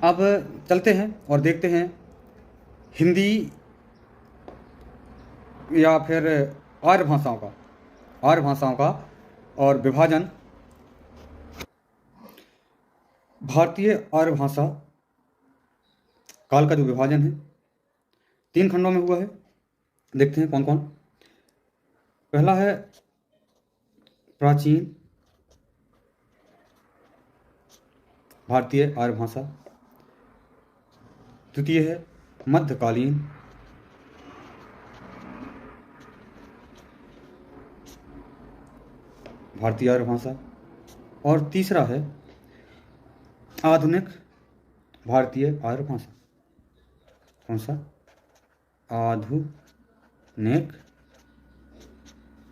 अब चलते हैं और देखते हैं हिंदी या फिर आर्य भाषाओं का और विभाजन। भारतीय आर्य भाषा काल का जो विभाजन है 3 खंडों में हुआ है। देखते हैं कौन कौन। पहला है प्राचीन भारतीय आर्य भाषा, द्वितीय है मध्यकालीन, भारतीय आर्य भाषा, और तीसरा है आधुनिक भारतीय आर्य भाषा। कौन सा? आधुनिक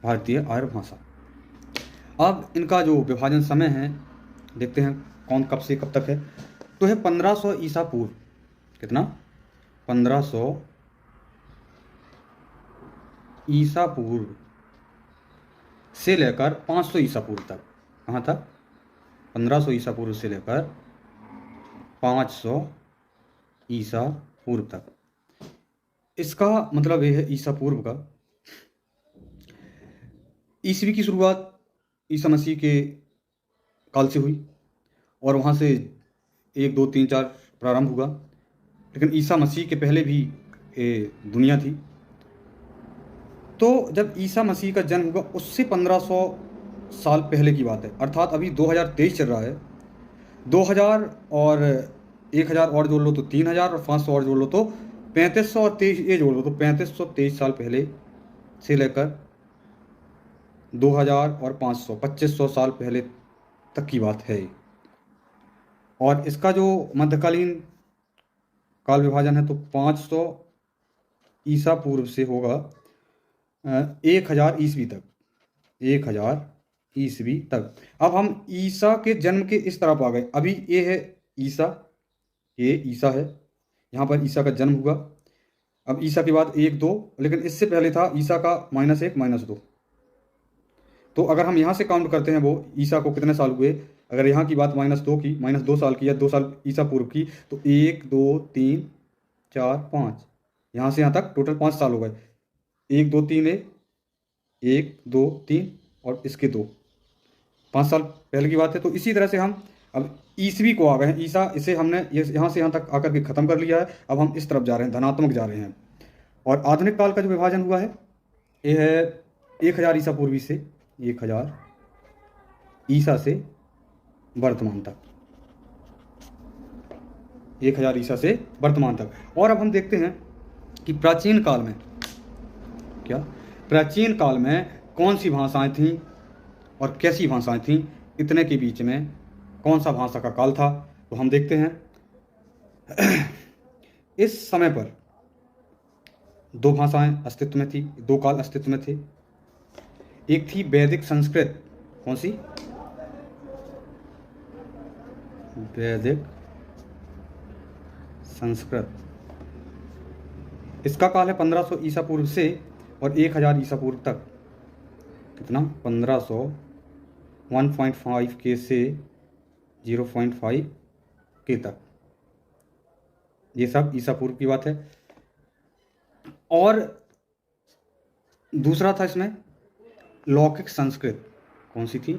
भारतीय आर्य भाषा। अब इनका जो विभाजन समय है देखते हैं कौन कब से कब तक है। तो है 1500 ईसा पूर्व। कितना? 1500 ईसा पूर्व से लेकर 500 ईसा पूर्व तक। कहाँ तक? 1500 ईसा पूर्व से लेकर 500 ईसा पूर्व तक। इसका मतलब यह है ईसा पूर्व का। ईसवी की शुरुआत ईसा मसीह के काल से हुई और वहाँ से 1 2 3 4 प्रारंभ हुआ। लेकिन ईसा मसीह के पहले भी ये दुनिया थी। तो जब ईसा मसीह का जन्म हुआ उससे 1500 साल पहले की बात है। अर्थात अभी 2023 चल रहा है। 2000 और 1000 और जोड़ लो तो 3000 और 500 और जोड़ लो तो 3500 और 23 ये जोड़ लो तो 3523 साल पहले से लेकर 2000 और 500 2500 साल पहले तक की बात है। और इसका जो मध्यकालीन काल विभाजन है तो 500 ईसा पूर्व से होगा 1000 ईस्वी तक। 1000 ईस्वी तक। अब हम ईसा के जन्म के इस तरफ आ गए। अभी ये है ईसा, ये ईसा है, यहाँ पर ईसा का जन्म हुआ। अब ईसा के बाद 1 2, लेकिन इससे पहले था ईसा का -1 -2। तो अगर हम यहाँ से काउंट करते हैं वो ईसा को कितने साल हुए, अगर यहाँ की बात -2 की, -2 साल की या 2 साल ईसा पूर्व की, तो 1 2 3 4 5, यहाँ से यहाँ तक टोटल 5 साल हो गए। 1 2 3 1 2 3 और इसके 2, 5 साल पहले की बात है। तो इसी तरह से हम अब ईसवी को आ गए हैं। ईसा इसे हमने यहाँ से यहाँ तक आकर के ख़त्म कर लिया है। अब हम इस तरफ जा रहे हैं, धनात्मक जा रहे हैं। और आधुनिक काल का जो विभाजन हुआ है ये है 1000 ईसा पूर्वी से 1000 ईसा से वर्तमान तक। 1000 ईसा से वर्तमान तक। और अब हम देखते हैं कि प्राचीन काल में क्या, प्राचीन काल में कौन सी भाषाएं थीं और कैसी भाषाएं थीं, इतने के बीच में कौन सा भाषा का काल था। तो हम देखते हैं इस समय पर 2 भाषाएं अस्तित्व में थी, 2 काल अस्तित्व में थे। एक थी वैदिक संस्कृत। कौन सी? वैदिक संस्कृत। इसका काल है 1500 ईसा पूर्व से और 1000 ईसा पूर्व तक। कितना? 1500 1.5 के से 0.5 के तक। ये सब ईसा पूर्व की बात है। और दूसरा था इसमें लौकिक संस्कृत। कौन सी थी?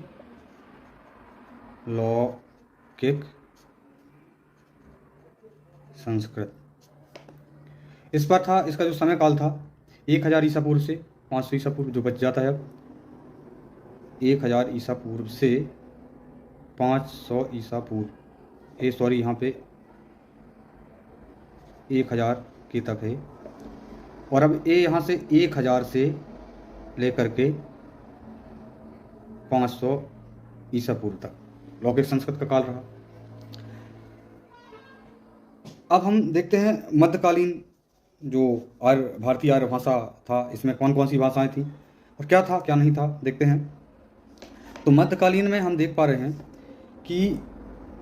लौकिक संस्कृत। इस पर था, इसका जो समय काल था 1000 ईसा पूर्व से 500 ईसा पूर्व, जो बच जाता है अब 1000 ईसा पूर्व से 500 ईसा पूर्व। ये सॉरी, यहाँ पे 1000 के तक है। और अब ये यहाँ से 1000 से लेकर के 500 ईसा पूर्व तक लौकिक संस्कृत का काल रहा। अब हम देखते हैं मध्यकालीन जो भारतीय आर्य भाषा था, इसमें कौन कौन सी भाषाएं थी और क्या था क्या नहीं था, देखते हैं। तो मध्यकालीन में हम देख पा रहे हैं कि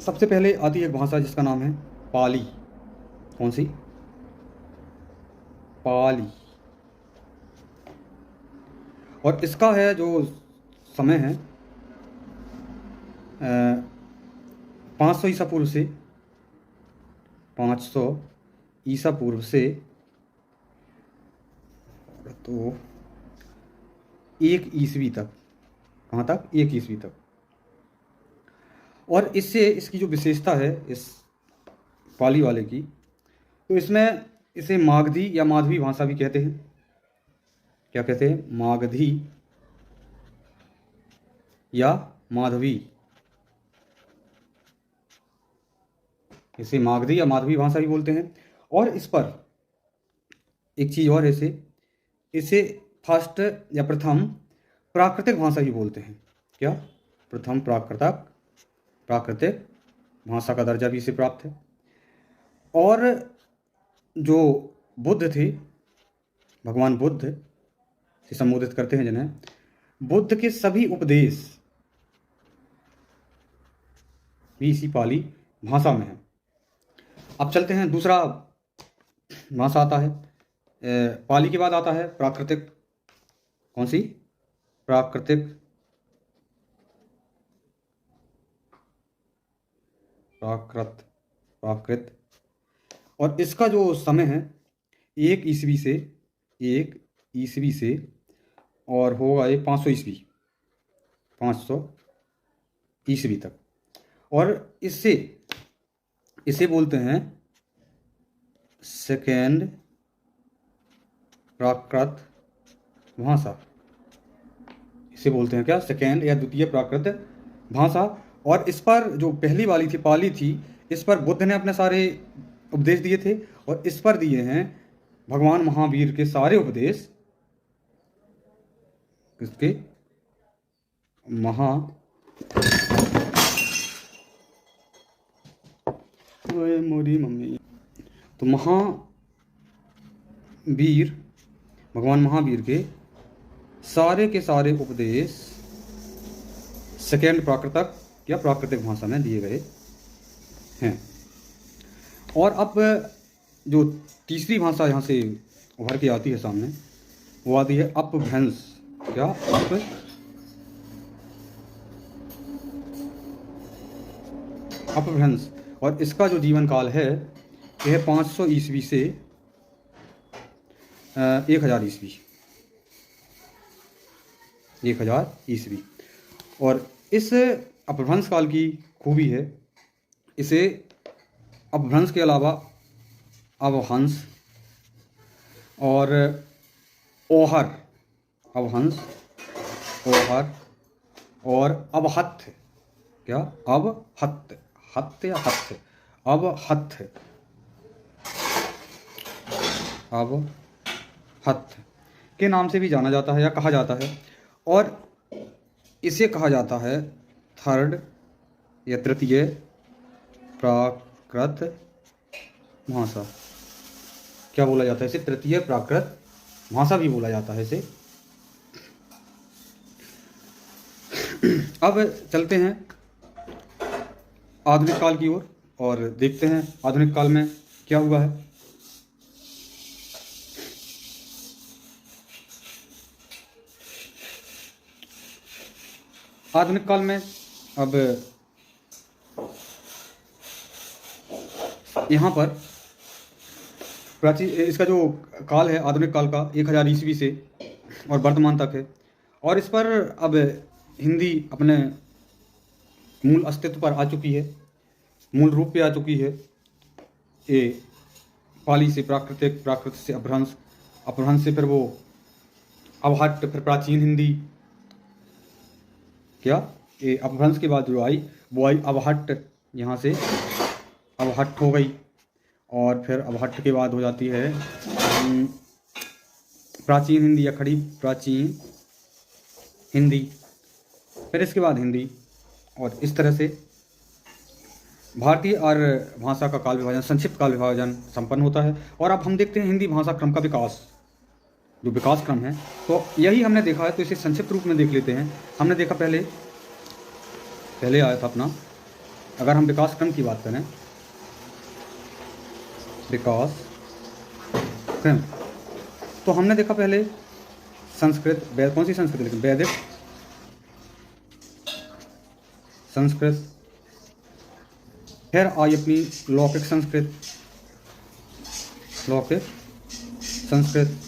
सबसे पहले आती है एक भाषा जिसका नाम है पाली। कौन सी? पाली। और इसका है जो समय है 500 ईसा पूर्व से 500 ईसा पूर्व से तो 1 ईस्वी तक। कहाँ तक? 1 ईस्वी तक। और इससे इसकी जो विशेषता है इस पाली वाले की, तो इसमें इसे मागधी या माधवी भाषा भी कहते हैं। क्या कहते हैं? मागधी या माधवी। इसे मागधी या माधवी भाषा भी बोलते हैं। और इस पर एक चीज़ और है, इसे फर्स्ट या प्रथम प्राकृतिक भाषा भी बोलते हैं। क्या? प्रथम प्राकृतिक भाषा का दर्जा भी इसे प्राप्त है। और जो बुद्ध थे, भगवान बुद्ध से संबोधित करते हैं जिन्हें, बुद्ध के सभी उपदेश भी इसी पाली भाषा में है। अब चलते हैं, दूसरा भाषा आता है पाली के बाद आता है प्राकृतिक। कौन सी? प्राकृत। और इसका जो समय है 1 ईस्वी से और होगा ये 500 ईस्वी तक। और इसे बोलते हैं सेकेंड प्राकृत भाषा। इसे बोलते हैं क्या? सेकेंड या द्वितीय प्राकृत भाषा। और इस पर जो पहली वाली थी, पाली थी, इस पर बुद्ध ने अपने सारे उपदेश दिए थे। और इस पर दिए हैं भगवान महावीर के सारे उपदेश। किसके? मोरी मम्मी। तो महावीर, भगवान महावीर के सारे उपदेश सेकेंड प्राकृतिक या प्राकृतिक भाषा में दिए गए हैं। और अब जो तीसरी भाषा यहाँ से उभर के आती है सामने, वो आती है अपभ्रंश। क्या? अपभ्रंश। और इसका जो जीवन काल है यह 500 ईस्वी से 1000 ईस्वी। और इस अपभ्रंश काल की खूबी है, इसे अपभ्रंश के अलावा अवहंस और ओहर, अवहंस, ओहर और अवहत्थ। क्या? अवहत्थ, हत्थ या हत्थ, अवहत्थ, अवहत्थ के नाम से भी जाना जाता है या कहा जाता है। और इसे कहा जाता है थर्ड या तृतीय प्राकृत भाषा। क्या बोला जाता है इसे? तृतीय प्राकृत भाषा भी बोला जाता है इसे। अब चलते हैं आधुनिक काल की ओर और देखते हैं आधुनिक काल में क्या हुआ है। आधुनिक काल में अब यहाँ पर प्राचीन, इसका जो काल है आधुनिक काल का 1000 ईस्वी से और वर्तमान तक है। और इस पर अब हिंदी अपने मूल अस्तित्व पर आ चुकी है, मूल रूप पे आ चुकी है। ये पाली से प्राकृतिक, प्राकृत से अपभ्रंश, अपभ्रंश से फिर वो अवहट्ट, फिर प्राचीन हिंदी। क्या? ये अपभ्रंश के बाद जो आई वो आई अवहट्ट, यहाँ से अवहट्ट हो गई। और फिर अवहट्ट के बाद हो जाती है प्राचीन हिंदी या खड़ी प्राचीन हिंदी, फिर इसके बाद हिंदी। और इस तरह से भारतीय और भाषा का काल विभाजन, संक्षिप्त काल विभाजन संपन्न होता है। और अब हम देखते हैं हिंदी भाषा क्रम का विकास, जो विकास क्रम है। तो यही हमने देखा है, तो इसे संक्षिप्त रूप में देख लेते हैं। हमने देखा पहले आया था अपना, अगर हम विकास क्रम की बात करें, विकास क्रम, तो हमने देखा पहले संस्कृत, कौन सी संस्कृत? लेकिन वैदिक संस्कृत, फिर आई अपनी लौकिक संस्कृत, लौकिक, संस्कृत,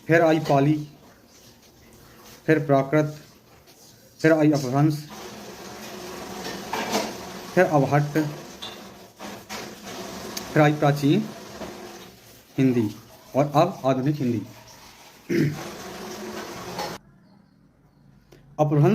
फिर आई पाली, फिर प्राकृत, फिर आई अपभ्रंश, फिर अवहट्ट, फिर आई प्राचीन हिंदी और अब आधुनिक हिंदी। अपभ्रंश